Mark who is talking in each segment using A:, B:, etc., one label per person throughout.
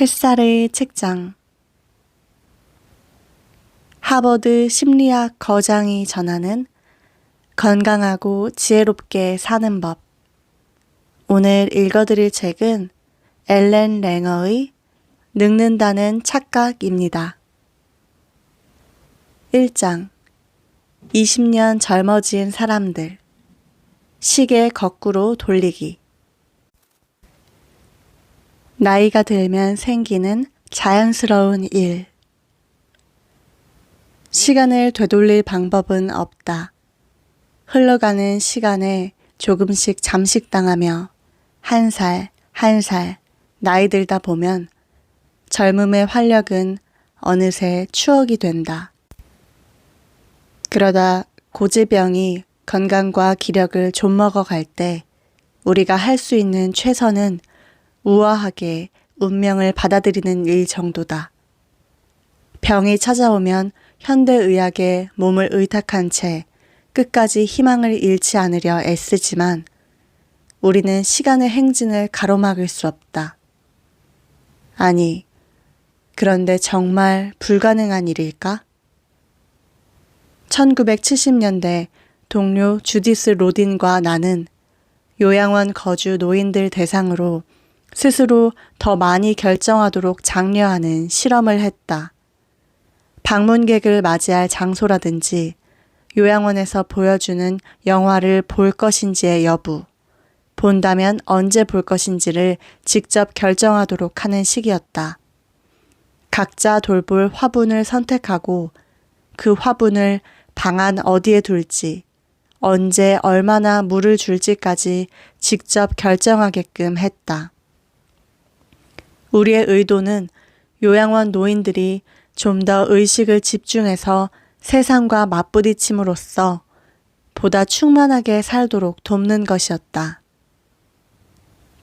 A: 햇살의 책장. 하버드 심리학 거장이 전하는 건강하고 지혜롭게 사는 법. 오늘 읽어드릴 책은 엘렌 랭어의 늙는다는 착각입니다. 1장. 20년 젊어진 사람들. 시계 거꾸로 돌리기. 나이가 들면 생기는 자연스러운 일. 시간을 되돌릴 방법은 없다. 흘러가는 시간에 조금씩 잠식당하며 한 살 한 살 나이 들다 보면 젊음의 활력은 어느새 추억이 된다. 그러다 고질병이 건강과 기력을 좀먹어 갈 때 우리가 할 수 있는 최선은 우아하게 운명을 받아들이는 일 정도다. 병이 찾아오면 현대의학에 몸을 의탁한 채 끝까지 희망을 잃지 않으려 애쓰지만 우리는 시간의 행진을 가로막을 수 없다. 아니, 그런데 정말 불가능한 일일까? 1970년대 동료 주디스 로딘과 나는 요양원 거주 노인들 대상으로 스스로 더 많이 결정하도록 장려하는 실험을 했다. 방문객을 맞이할 장소라든지 요양원에서 보여주는 영화를 볼 것인지의 여부, 본다면 언제 볼 것인지를 직접 결정하도록 하는 시기였다. 각자 돌볼 화분을 선택하고 그 화분을 방 안 어디에 둘지, 언제 얼마나 물을 줄지까지 직접 결정하게끔 했다. 우리의 의도는 요양원 노인들이 좀 더 의식을 집중해서 세상과 맞부딪힘으로써 보다 충만하게 살도록 돕는 것이었다.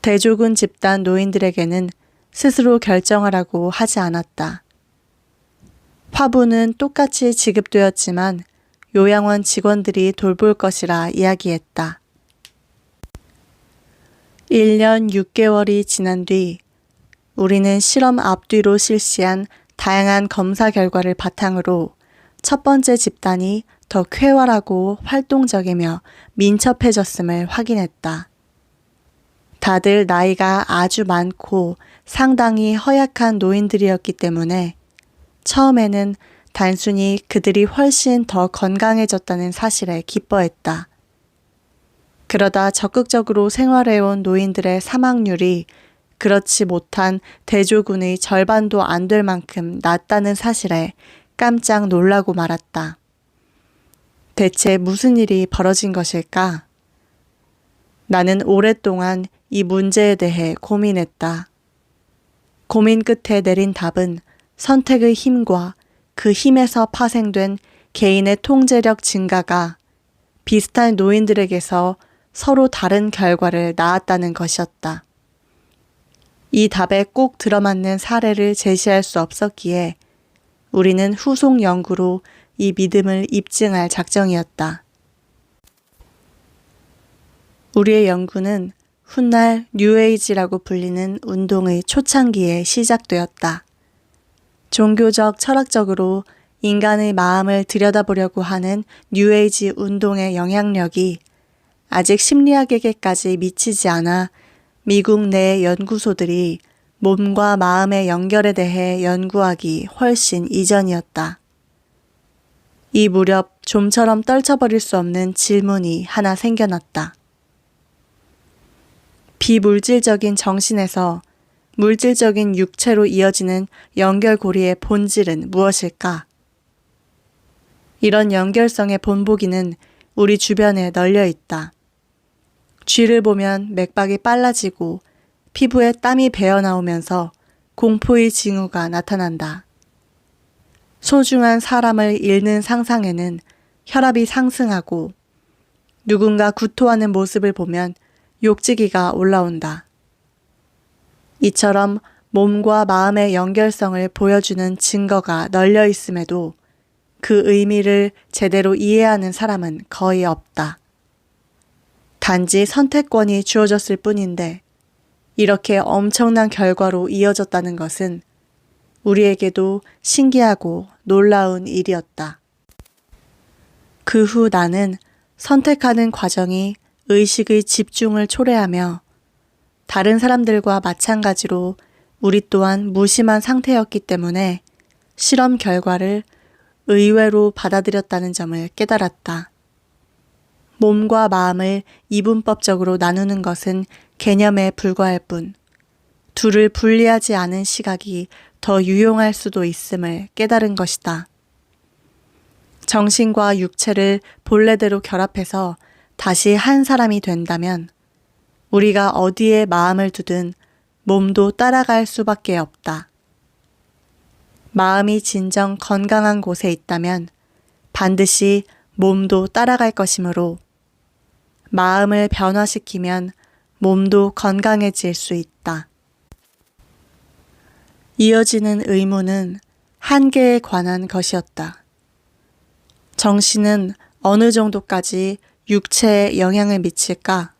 A: 대조군 집단 노인들에게는 스스로 결정하라고 하지 않았다. 화분은 똑같이 지급되었지만 요양원 직원들이 돌볼 것이라 이야기했다. 1년 6개월이 지난 뒤 우리는 실험 앞뒤로 실시한 다양한 검사 결과를 바탕으로 첫 번째 집단이 더 쾌활하고 활동적이며 민첩해졌음을 확인했다. 다들 나이가 아주 많고 상당히 허약한 노인들이었기 때문에 처음에는 단순히 그들이 훨씬 더 건강해졌다는 사실에 기뻐했다. 그러다 적극적으로 생활해온 노인들의 사망률이 그렇지 못한 대조군의 절반도 안 될 만큼 낮다는 사실에 깜짝 놀라고 말았다. 대체 무슨 일이 벌어진 것일까? 나는 오랫동안 이 문제에 대해 고민했다. 고민 끝에 내린 답은 선택의 힘과 그 힘에서 파생된 개인의 통제력 증가가 비슷한 노인들에게서 서로 다른 결과를 낳았다는 것이었다. 이 답에 꼭 들어맞는 사례를 제시할 수 없었기에 우리는 후속 연구로 이 믿음을 입증할 작정이었다. 우리의 연구는 훗날 뉴에이지라고 불리는 운동의 초창기에 시작되었다. 종교적 철학적으로 인간의 마음을 들여다보려고 하는 뉴에이지 운동의 영향력이 아직 심리학에게까지 미치지 않아 미국 내 연구소들이 몸과 마음의 연결에 대해 연구하기 훨씬 이전이었다. 이 무렵 좀처럼 떨쳐버릴 수 없는 질문이 하나 생겨났다. 비물질적인 정신에서 물질적인 육체로 이어지는 연결고리의 본질은 무엇일까? 이런 연결성의 본보기는 우리 주변에 널려 있다. 쥐를 보면 맥박이 빨라지고 피부에 땀이 배어나오면서 공포의 징후가 나타난다. 소중한 사람을 잃는 상상에는 혈압이 상승하고 누군가 구토하는 모습을 보면 욕지기가 올라온다. 이처럼 몸과 마음의 연결성을 보여주는 증거가 널려 있음에도 그 의미를 제대로 이해하는 사람은 거의 없다. 단지 선택권이 주어졌을 뿐인데 이렇게 엄청난 결과로 이어졌다는 것은 우리에게도 신기하고 놀라운 일이었다. 그 후 나는 선택하는 과정이 의식의 집중을 초래하며 다른 사람들과 마찬가지로 우리 또한 무심한 상태였기 때문에 실험 결과를 의외로 받아들였다는 점을 깨달았다. 몸과 마음을 이분법적으로 나누는 것은 개념에 불과할 뿐, 둘을 분리하지 않은 시각이 더 유용할 수도 있음을 깨달은 것이다. 정신과 육체를 본래대로 결합해서 다시 한 사람이 된다면 우리가 어디에 마음을 두든 몸도 따라갈 수밖에 없다. 마음이 진정 건강한 곳에 있다면 반드시 몸도 따라갈 것이므로 마음을 변화시키면 몸도 건강해질 수 있다. 이어지는 의문은 한계에 관한 것이었다. 정신은 어느 정도까지 육체에 영향을 미칠까?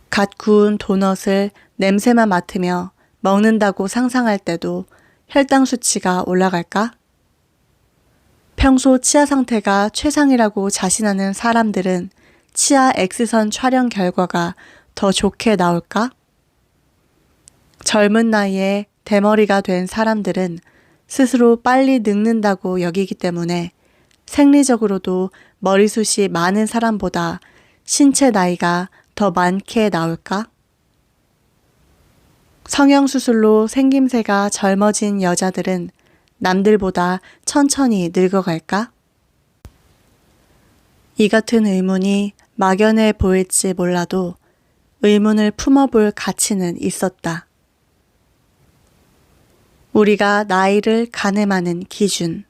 A: 갓 구운 도넛을 냄새만 맡으며 먹는다고 상상할 때도 혈당 수치가 올라갈까? 평소 치아 상태가 최상이라고 자신하는 사람들은 치아 X선 촬영 결과가 더 좋게 나올까? 젊은 나이에 대머리가 된 사람들은 스스로 빨리 늙는다고 여기기 때문에 생리적으로도 머리숱이 많은 사람보다 신체 나이가 더 많게 나올까? 성형수술로 생김새가 젊어진 여자들은 남들보다 천천히 늙어갈까? 이 같은 의문이 막연해 보일지 몰라도 의문을 품어볼 가치는 있었다. 우리가 나이를 가늠하는 기준.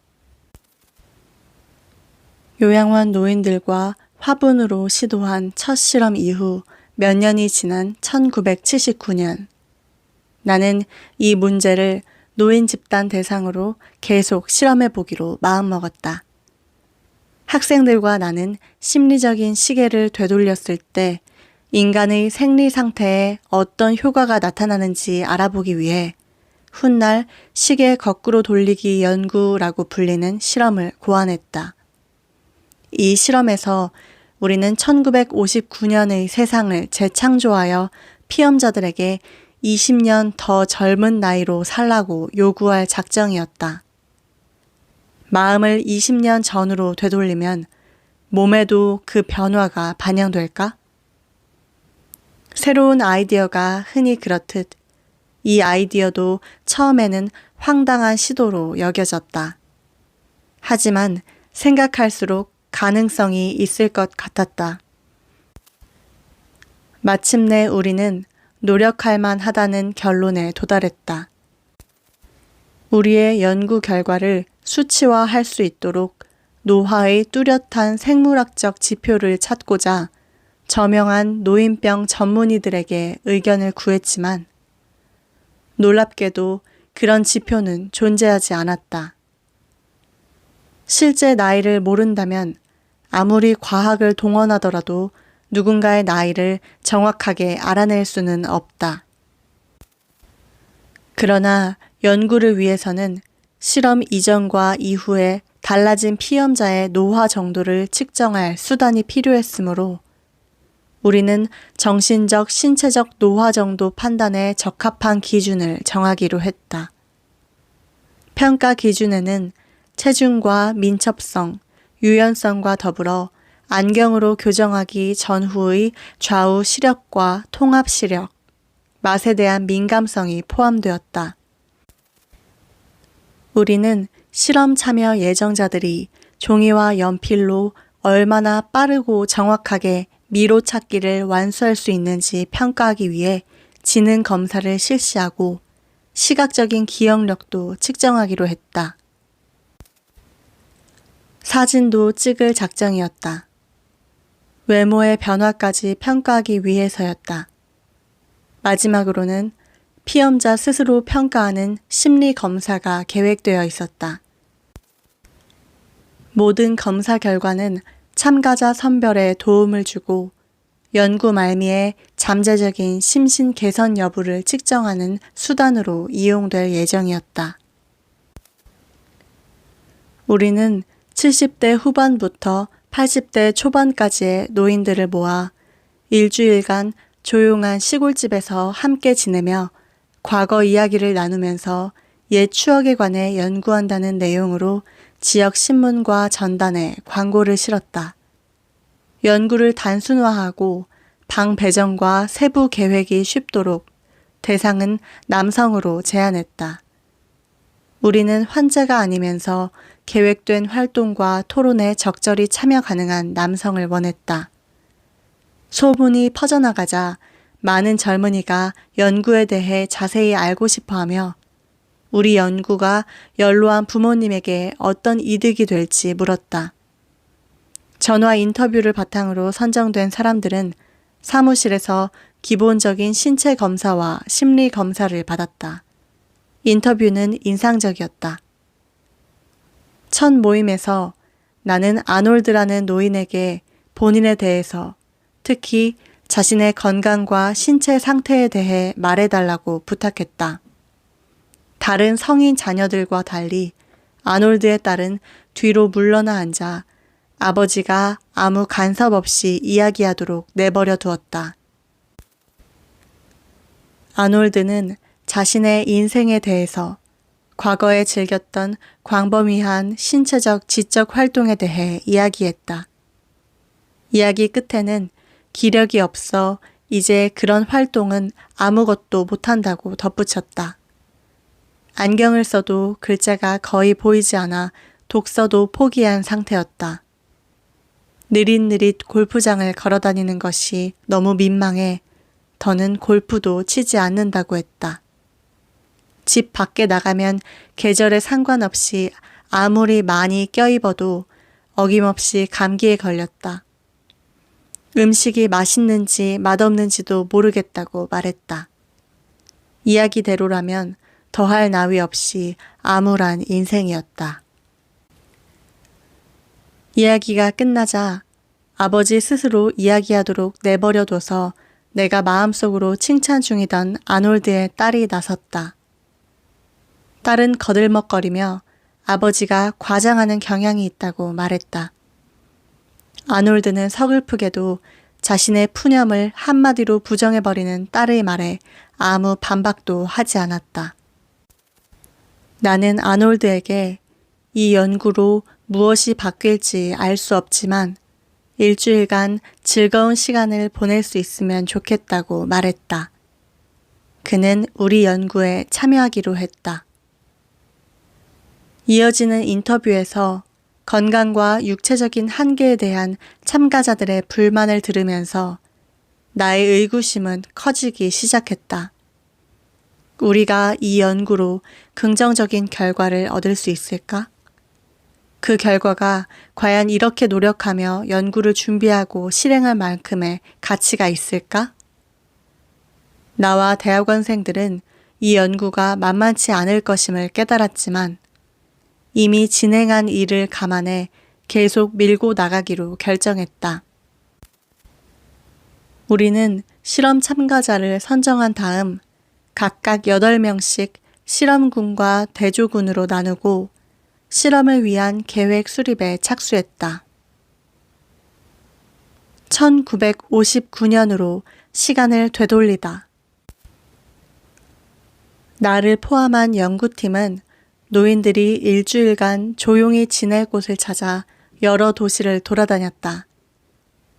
A: 요양원 노인들과 화분으로 시도한 첫 실험 이후 몇 년이 지난 1979년, 나는 이 문제를 노인 집단 대상으로 계속 실험해 보기로 마음먹었다. 학생들과 나는 심리적인 시계를 되돌렸을 때 인간의 생리 상태에 어떤 효과가 나타나는지 알아보기 위해 훗날 시계 거꾸로 돌리기 연구라고 불리는 실험을 고안했다. 이 실험에서 우리는 1959년의 세상을 재창조하여 피험자들에게 20년 더 젊은 나이로 살라고 요구할 작정이었다. 마음을 20년 전으로 되돌리면 몸에도 그 변화가 반영될까? 새로운 아이디어가 흔히 그렇듯 이 아이디어도 처음에는 황당한 시도로 여겨졌다. 하지만 생각할수록 가능성이 있을 것 같았다. 마침내 우리는 노력할 만하다는 결론에 도달했다. 우리의 연구 결과를 수치화할 수 있도록 노화의 뚜렷한 생물학적 지표를 찾고자 저명한 노인병 전문의들에게 의견을 구했지만 놀랍게도 그런 지표는 존재하지 않았다. 실제 나이를 모른다면 아무리 과학을 동원하더라도 누군가의 나이를 정확하게 알아낼 수는 없다. 그러나 연구를 위해서는 실험 이전과 이후에 달라진 피험자의 노화 정도를 측정할 수단이 필요했으므로 우리는 정신적, 신체적 노화 정도 판단에 적합한 기준을 정하기로 했다. 평가 기준에는 체중과 민첩성, 유연성과 더불어 안경으로 교정하기 전후의 좌우 시력과 통합 시력, 맛에 대한 민감성이 포함되었다. 우리는 실험 참여 예정자들이 종이와 연필로 얼마나 빠르고 정확하게 미로 찾기를 완수할 수 있는지 평가하기 위해 지능 검사를 실시하고 시각적인 기억력도 측정하기로 했다. 사진도 찍을 작정이었다. 외모의 변화까지 평가하기 위해서였다. 마지막으로는 피험자 스스로 평가하는 심리 검사가 계획되어 있었다. 모든 검사 결과는 참가자 선별에 도움을 주고 연구 말미에 잠재적인 심신 개선 여부를 측정하는 수단으로 이용될 예정이었다. 우리는 70대 후반부터 80대 초반까지의 노인들을 모아 일주일간 조용한 시골집에서 함께 지내며 과거 이야기를 나누면서 옛 추억에 관해 연구한다는 내용으로 지역 신문과 전단에 광고를 실었다. 연구를 단순화하고 방 배정과 세부 계획이 쉽도록 대상은 남성으로 제한했다. 우리는 환자가 아니면서 계획된 활동과 토론에 적절히 참여 가능한 남성을 원했다. 소문이 퍼져나가자 많은 젊은이가 연구에 대해 자세히 알고 싶어하며 우리 연구가 연로한 부모님에게 어떤 이득이 될지 물었다. 전화 인터뷰를 바탕으로 선정된 사람들은 사무실에서 기본적인 신체 검사와 심리 검사를 받았다. 인터뷰는 인상적이었다. 첫 모임에서 나는 아놀드라는 노인에게 본인에 대해서, 특히 자신의 건강과 신체 상태에 대해 말해달라고 부탁했다. 다른 성인 자녀들과 달리 아놀드의 딸은 뒤로 물러나 앉아 아버지가 아무 간섭 없이 이야기하도록 내버려 두었다. 아놀드는 자신의 인생에 대해서, 과거에 즐겼던 광범위한 신체적 지적 활동에 대해 이야기했다. 이야기 끝에는 기력이 없어 이제 그런 활동은 아무것도 못한다고 덧붙였다. 안경을 써도 글자가 거의 보이지 않아 독서도 포기한 상태였다. 느릿느릿 골프장을 걸어다니는 것이 너무 민망해 더는 골프도 치지 않는다고 했다. 집 밖에 나가면 계절에 상관없이 아무리 많이 껴입어도 어김없이 감기에 걸렸다. 음식이 맛있는지 맛없는지도 모르겠다고 말했다. 이야기대로라면 더할 나위 없이 암울한 인생이었다. 이야기가 끝나자 아버지 스스로 이야기하도록 내버려둬서 내가 마음속으로 칭찬 중이던 아놀드의 딸이 나섰다. 딸은 거들먹거리며 아버지가 과장하는 경향이 있다고 말했다. 아놀드는 서글프게도 자신의 푸념을 한마디로 부정해버리는 딸의 말에 아무 반박도 하지 않았다. 나는 아놀드에게 이 연구로 무엇이 바뀔지 알 수 없지만 일주일간 즐거운 시간을 보낼 수 있으면 좋겠다고 말했다. 그는 우리 연구에 참여하기로 했다. 이어지는 인터뷰에서 건강과 육체적인 한계에 대한 참가자들의 불만을 들으면서 나의 의구심은 커지기 시작했다. 우리가 이 연구로 긍정적인 결과를 얻을 수 있을까? 그 결과가 과연 이렇게 노력하며 연구를 준비하고 실행할 만큼의 가치가 있을까? 나와 대학원생들은 이 연구가 만만치 않을 것임을 깨달았지만 이미 진행한 일을 감안해 계속 밀고 나가기로 결정했다. 우리는 실험 참가자를 선정한 다음 각각 8명씩 실험군과 대조군으로 나누고 실험을 위한 계획 수립에 착수했다. 1959년으로 시간을 되돌리다. 나를 포함한 연구팀은 노인들이 일주일간 조용히 지낼 곳을 찾아 여러 도시를 돌아다녔다.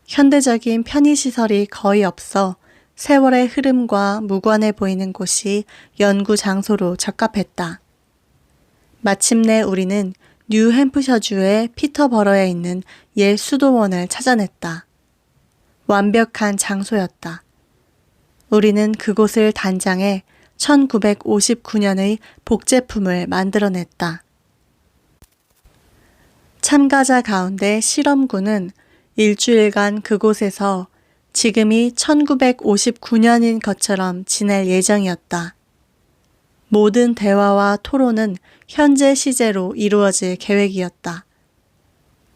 A: 현대적인 편의시설이 거의 없어 세월의 흐름과 무관해 보이는 곳이 연구 장소로 적합했다. 마침내 우리는 뉴햄프셔주의 피터버러에 있는 옛 수도원을 찾아냈다. 완벽한 장소였다. 우리는 그곳을 단장해 1959년의 복제품을 만들어냈다. 참가자 가운데 실험군은 일주일간 그곳에서 지금이 1959년인 것처럼 지낼 예정이었다. 모든 대화와 토론은 현재 시제로 이루어질 계획이었다.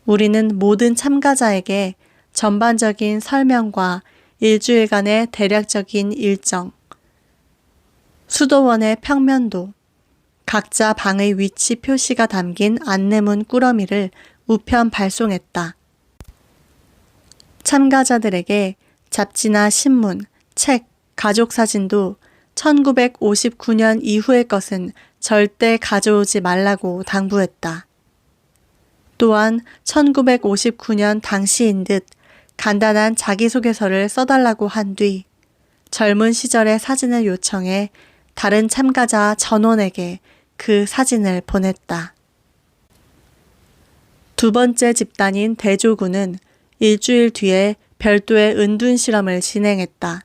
A: 우리는 모든 참가자에게 전반적인 설명과 일주일간의 대략적인 일정, 수도원의 평면도, 각자 방의 위치 표시가 담긴 안내문 꾸러미를 우편 발송했다. 참가자들에게 잡지나 신문, 책, 가족 사진도 1959년 이후의 것은 절대 가져오지 말라고 당부했다. 또한 1959년 당시인 듯 간단한 자기소개서를 써달라고 한 뒤 젊은 시절의 사진을 요청해 다른 참가자 전원에게 그 사진을 보냈다. 두 번째 집단인 대조군은 일주일 뒤에 별도의 은둔 실험을 진행했다.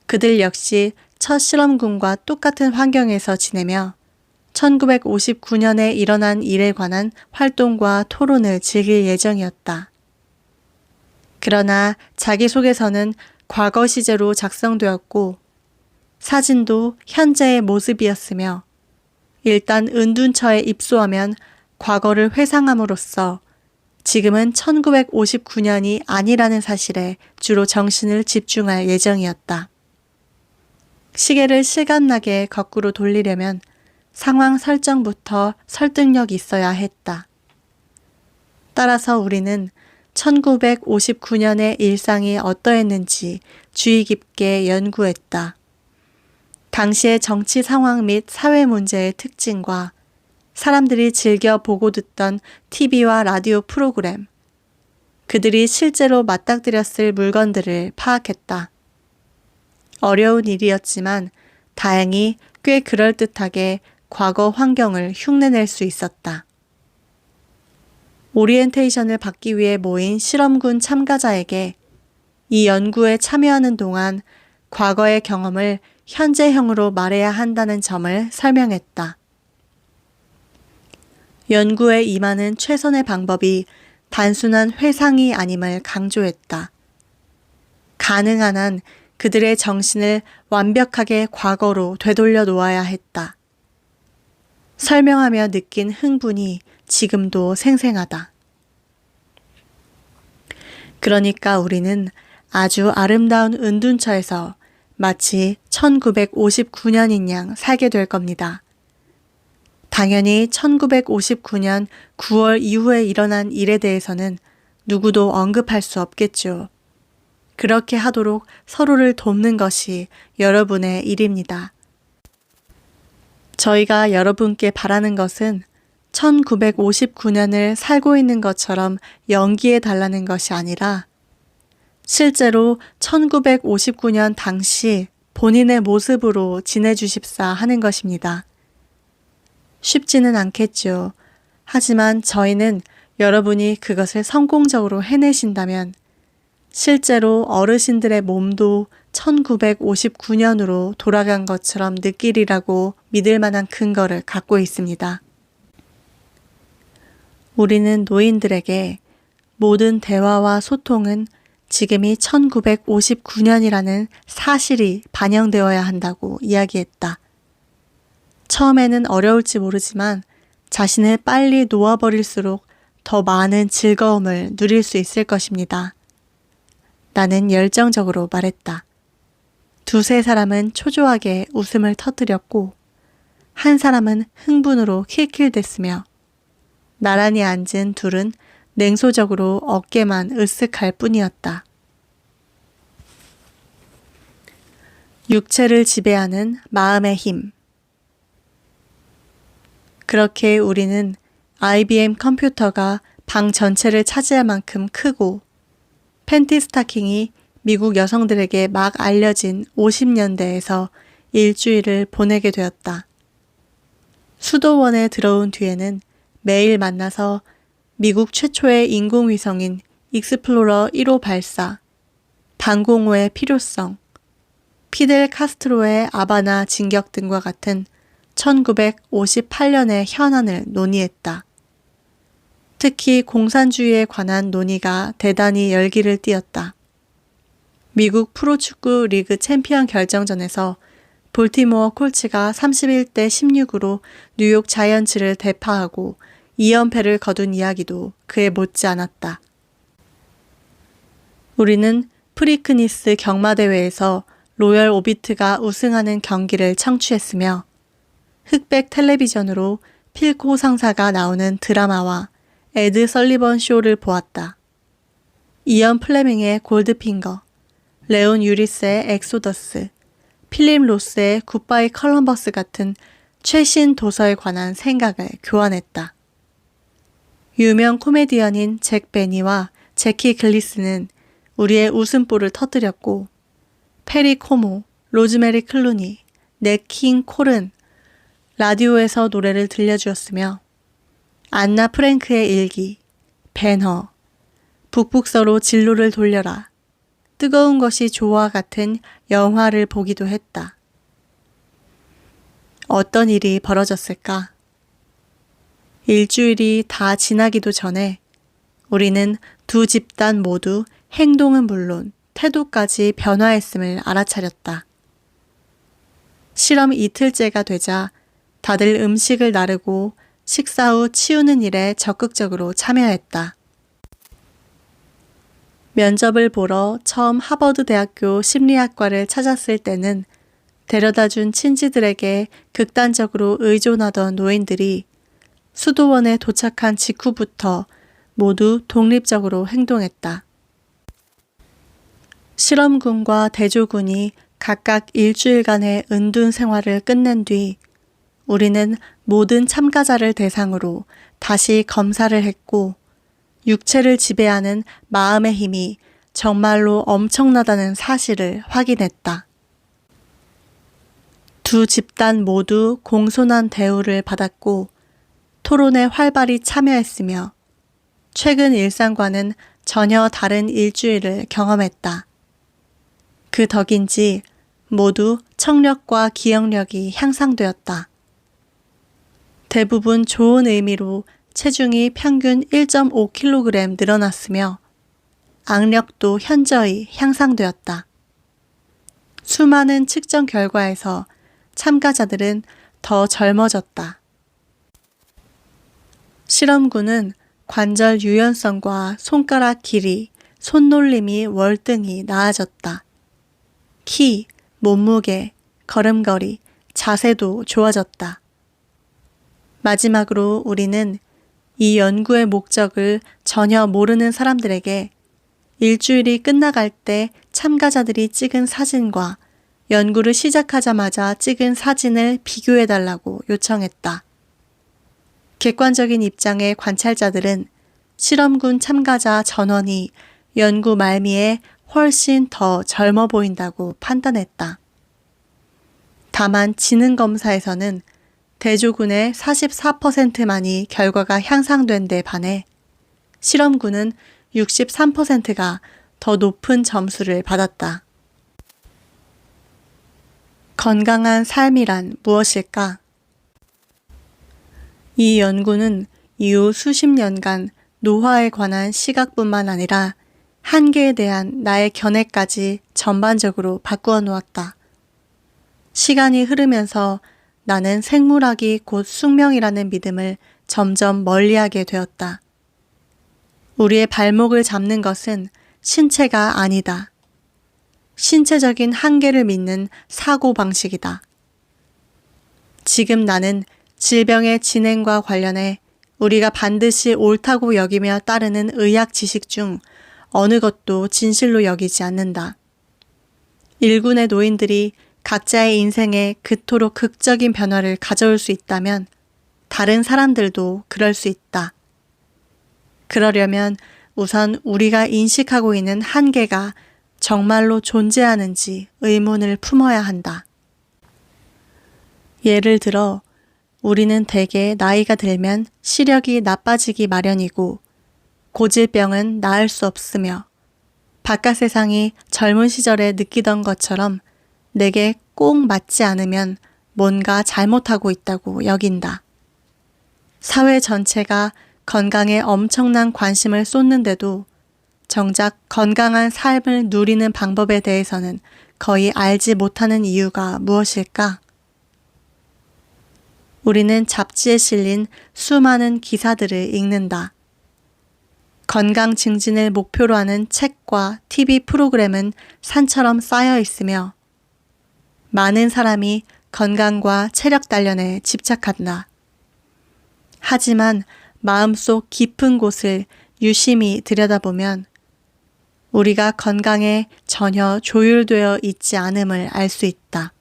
A: 그들 역시 첫 실험군과 똑같은 환경에서 지내며 1959년에 일어난 일에 관한 활동과 토론을 즐길 예정이었다. 그러나 자기소개서는 과거 시제로 작성되었고 사진도 현재의 모습이었으며 일단 은둔처에 입소하면 과거를 회상함으로써 지금은 1959년이 아니라는 사실에 주로 정신을 집중할 예정이었다. 시계를 실감나게 거꾸로 돌리려면 상황 설정부터 설득력이 있어야 했다. 따라서 우리는 1959년의 일상이 어떠했는지 주의 깊게 연구했다. 당시의 정치 상황 및 사회 문제의 특징과 사람들이 즐겨 보고 듣던 TV와 라디오 프로그램, 그들이 실제로 맞닥뜨렸을 물건들을 파악했다. 어려운 일이었지만 다행히 꽤 그럴듯하게 과거 환경을 흉내낼 수 있었다. 오리엔테이션을 받기 위해 모인 실험군 참가자에게 이 연구에 참여하는 동안 과거의 경험을 현재형으로 말해야 한다는 점을 설명했다. 연구에 임하는 최선의 방법이 단순한 회상이 아님을 강조했다. 가능한 한 그들의 정신을 완벽하게 과거로 되돌려 놓아야 했다. 설명하며 느낀 흥분이 지금도 생생하다. 그러니까 우리는 아주 아름다운 은둔처에서 마치 1959년인 양 살게 될 겁니다. 당연히 1959년 9월 이후에 일어난 일에 대해서는 누구도 언급할 수 없겠죠. 그렇게 하도록 서로를 돕는 것이 여러분의 일입니다. 저희가 여러분께 바라는 것은 1959년을 살고 있는 것처럼 연기해 달라는 것이 아니라 실제로 1959년 당시 본인의 모습으로 지내주십사 하는 것입니다. 쉽지는 않겠죠. 하지만 저희는 여러분이 그것을 성공적으로 해내신다면 실제로 어르신들의 몸도 1959년으로 돌아간 것처럼 느끼리라고 믿을 만한 근거를 갖고 있습니다. 우리는 노인들에게 모든 대화와 소통은 지금이 1959년이라는 사실이 반영되어야 한다고 이야기했다. 처음에는 어려울지 모르지만 자신을 빨리 놓아버릴수록 더 많은 즐거움을 누릴 수 있을 것입니다. 나는 열정적으로 말했다. 두세 사람은 초조하게 웃음을 터뜨렸고 한 사람은 흥분으로 킬킬댔으며 나란히 앉은 둘은 냉소적으로 어깨만 으쓱할 뿐이었다. 육체를 지배하는 마음의 힘. 그렇게 우리는 IBM 컴퓨터가 방 전체를 차지할 만큼 크고 팬티 스타킹이 미국 여성들에게 막 알려진 50년대에서 일주일을 보내게 되었다. 수도원에 들어온 뒤에는 매일 만나서 미국 최초의 인공위성인 익스플로러 1호 발사, 방공호의 필요성, 피델 카스트로의 아바나 진격 등과 같은 1958년의 현안을 논의했다. 특히 공산주의에 관한 논의가 대단히 열기를 띠었다. 미국 프로축구 리그 챔피언 결정전에서 볼티모어 콜츠가 31대 16으로 뉴욕 자이언츠를 대파하고 2연패를 거둔 이야기도 그에 못지 않았다. 우리는 프리크니스 경마대회에서 로열 오비트가 우승하는 경기를 청취했으며 흑백 텔레비전으로 필코 상사가 나오는 드라마와 에드 설리번 쇼를 보았다. 이언 플레밍의 골드핑거, 레온 유리스의 엑소더스, 필립 로스의 굿바이 컬럼버스 같은 최신 도서에 관한 생각을 교환했다. 유명 코미디언인 잭 베니와 제키 글리스는 우리의 웃음보를 터뜨렸고 페리 코모, 로즈메리 클루니, 넷킹 콜은 라디오에서 노래를 들려주었으며 안나 프랭크의 일기, 벤허, 북북서로 진로를 돌려라, 뜨거운 것이 좋아 같은 영화를 보기도 했다. 어떤 일이 벌어졌을까? 일주일이 다 지나기도 전에 우리는 두 집단 모두 행동은 물론 태도까지 변화했음을 알아차렸다. 실험 이틀째가 되자 다들 음식을 나르고 식사 후 치우는 일에 적극적으로 참여했다. 면접을 보러 처음 하버드 대학교 심리학과를 찾았을 때는 데려다준 친지들에게 극단적으로 의존하던 노인들이 수도원에 도착한 직후부터 모두 독립적으로 행동했다. 실험군과 대조군이 각각 일주일간의 은둔 생활을 끝낸 뒤 우리는 모든 참가자를 대상으로 다시 검사를 했고 육체를 지배하는 마음의 힘이 정말로 엄청나다는 사실을 확인했다. 두 집단 모두 공손한 대우를 받았고 토론에 활발히 참여했으며 최근 일상과는 전혀 다른 일주일을 경험했다. 그 덕인지 모두 청력과 기억력이 향상되었다. 대부분 좋은 의미로 체중이 평균 1.5kg 늘어났으며 악력도 현저히 향상되었다. 수많은 측정 결과에서 참가자들은 더 젊어졌다. 실험군은 관절 유연성과 손가락 길이, 손놀림이 월등히 나아졌다. 키, 몸무게, 걸음걸이, 자세도 좋아졌다. 마지막으로 우리는 이 연구의 목적을 전혀 모르는 사람들에게 일주일이 끝나갈 때 참가자들이 찍은 사진과 연구를 시작하자마자 찍은 사진을 비교해달라고 요청했다. 객관적인 입장의 관찰자들은 실험군 참가자 전원이 연구 말미에 훨씬 더 젊어 보인다고 판단했다. 다만 지능검사에서는 대조군의 44%만이 결과가 향상된 데 반해 실험군은 63%가 더 높은 점수를 받았다. 건강한 삶이란 무엇일까? 이 연구는 이후 수십 년간 노화에 관한 시각뿐만 아니라 한계에 대한 나의 견해까지 전반적으로 바꾸어 놓았다. 시간이 흐르면서 나는 생물학이 곧 숙명이라는 믿음을 점점 멀리하게 되었다. 우리의 발목을 잡는 것은 신체가 아니다. 신체적인 한계를 믿는 사고방식이다. 지금 나는 질병의 진행과 관련해 우리가 반드시 옳다고 여기며 따르는 의학 지식 중 어느 것도 진실로 여기지 않는다. 일군의 노인들이 각자의 인생에 그토록 극적인 변화를 가져올 수 있다면 다른 사람들도 그럴 수 있다. 그러려면 우선 우리가 인식하고 있는 한계가 정말로 존재하는지 의문을 품어야 한다. 예를 들어 우리는 대개 나이가 들면 시력이 나빠지기 마련이고 고질병은 나을 수 없으며 바깥 세상이 젊은 시절에 느끼던 것처럼 내게 꼭 맞지 않으면 뭔가 잘못하고 있다고 여긴다. 사회 전체가 건강에 엄청난 관심을 쏟는데도 정작 건강한 삶을 누리는 방법에 대해서는 거의 알지 못하는 이유가 무엇일까? 우리는 잡지에 실린 수많은 기사들을 읽는다. 건강 증진을 목표로 하는 책과 TV 프로그램은 산처럼 쌓여 있으며 많은 사람이 건강과 체력 단련에 집착한다. 하지만 마음속 깊은 곳을 유심히 들여다보면 우리가 건강에 전혀 조율되어 있지 않음을 알 수 있다.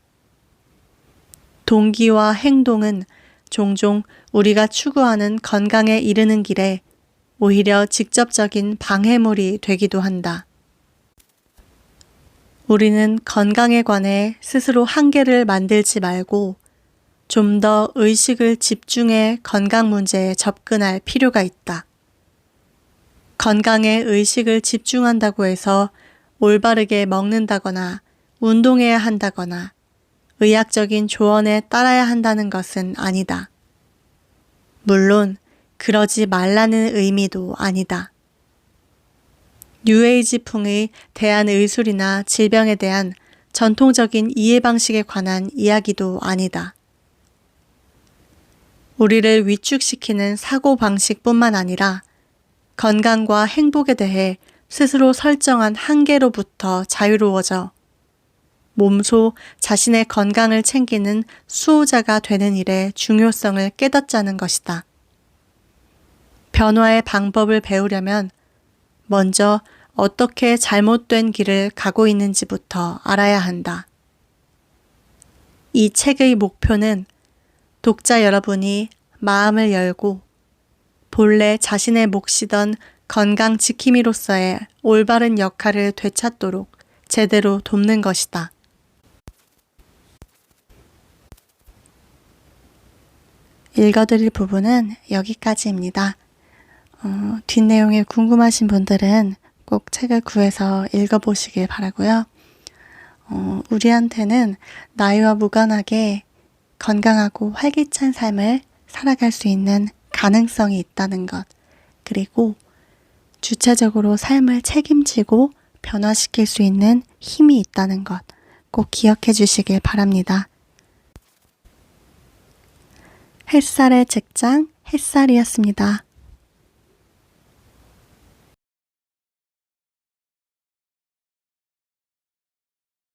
A: 동기와 행동은 종종 우리가 추구하는 건강에 이르는 길에 오히려 직접적인 방해물이 되기도 한다. 우리는 건강에 관해 스스로 한계를 만들지 말고 좀 더 의식을 집중해 건강 문제에 접근할 필요가 있다. 건강에 의식을 집중한다고 해서 올바르게 먹는다거나 운동해야 한다거나 의학적인 조언에 따라야 한다는 것은 아니다. 물론 그러지 말라는 의미도 아니다. 뉴에이지풍의 대한의술이나 질병에 대한 전통적인 이해 방식에 관한 이야기도 아니다. 우리를 위축시키는 사고방식뿐만 아니라 건강과 행복에 대해 스스로 설정한 한계로부터 자유로워져 몸소 자신의 건강을 챙기는 수호자가 되는 일의 중요성을 깨닫자는 것이다. 변화의 방법을 배우려면 먼저 어떻게 잘못된 길을 가고 있는지부터 알아야 한다. 이 책의 목표는 독자 여러분이 마음을 열고 본래 자신의 몫이던 건강 지킴이로서의 올바른 역할을 되찾도록 제대로 돕는 것이다. 읽어드릴 부분은 여기까지입니다. 뒷내용이 궁금하신 분들은 꼭 책을 구해서 읽어보시길 바라고요. 우리한테는 나이와 무관하게 건강하고 활기찬 삶을 살아갈 수 있는 가능성이 있다는 것, 그리고 주체적으로 삶을 책임지고 변화시킬 수 있는 힘이 있다는 것 꼭 기억해 주시길 바랍니다. 햇살의 책장 햇살이었습니다.